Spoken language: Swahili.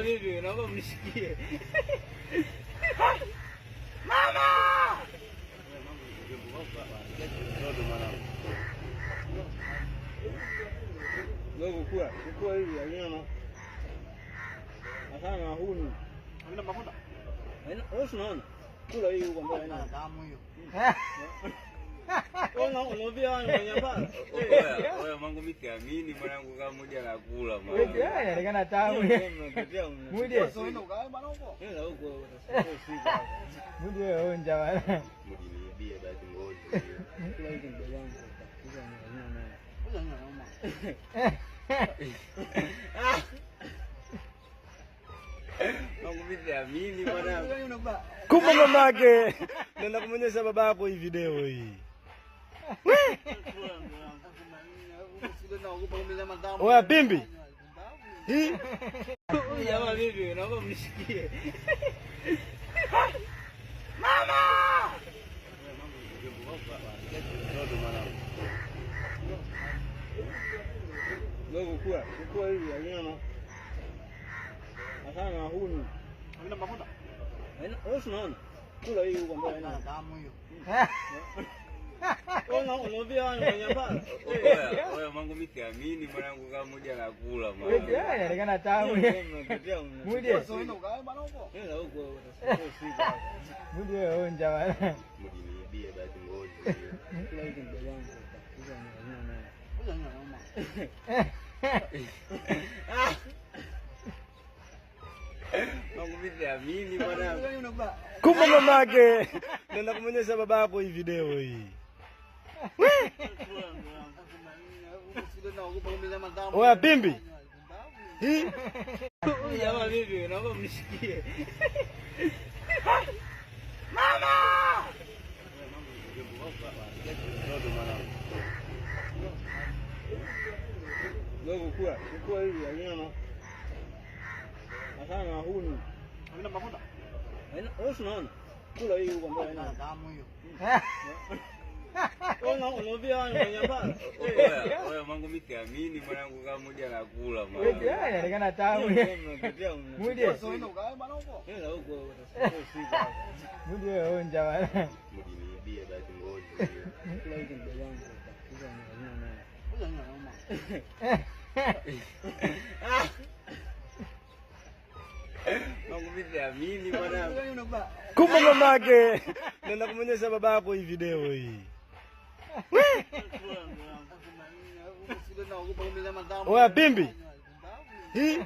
Jamaa vipi? Naomba mnishikie. Mama! Ndio kukua hivi anyama. Asana huni. Haina mafuta. Wewe unaona? Kula hii huko mbele haina damu hiyo. Unaambia wanyama pala. Wewe mangu mitiamini mwanangu kama mmoja anakula mwana. Wewe inaonekana tamu. Mudi. Sio ndo kae bana huko. Nenda huko. Mudi wewe onja bana. Mudi niibie basi ngozi. Kula hiki ndio wangu. Kisa ni nyama. Ngoja nyama. Mangu mitiamini mwanangu. Kumbe mamake. Nenda kumonyesha babako hii video hii. Oya Pimbi. Hii. Jamaa vipi? Naomba mnishikie. Mama! Ndio kukua hivi anyama. Asana huni. Haina mafuta. Wewe unaona? Kula hii huko mbele Haina damu hiyo. Unaambia wanyama pala. Wewe mangu mitiamini mwanangu kama mmoja anakula mwana. Wewe inaonekana tamu. Mudi. Sio ndo kae bana huko. Nenda huko. Mudi wewe onja bana. Mudi niibie basi ngozi. Kula hiki ndio wangu. Kisa ni nyama. Ngoja nyama. Mangu mitiamini mwanangu. Kumbe mamake. Nenda kumonyesha babako hii video hii. Oya Pimbi. Hii. Jamaa vipi? Naomba mnishikie. Mama! Ndio kukua hivi anyama. Asana huni. Haina mafuta. Wewe unaona? Kula hii huko mbele Haina damu hiyo. Unaambia wanyama pala. Wewe mangu mitiamini mwanangu kama mmoja anakula mwana. Wewe inaonekana tamu. Mudi. Sio ndo kae bana huko. Nenda huko. Mudi wewe onja bana. Mudi niibie basi ngozi. Kula hiki ndio wangu. Kisa ni nyama. Ngoja nyama. Mangu mitiamini mwanangu. Kumbe mamake. Nenda kumonyesha babako hii video hii. Oya Pimbi. Hii.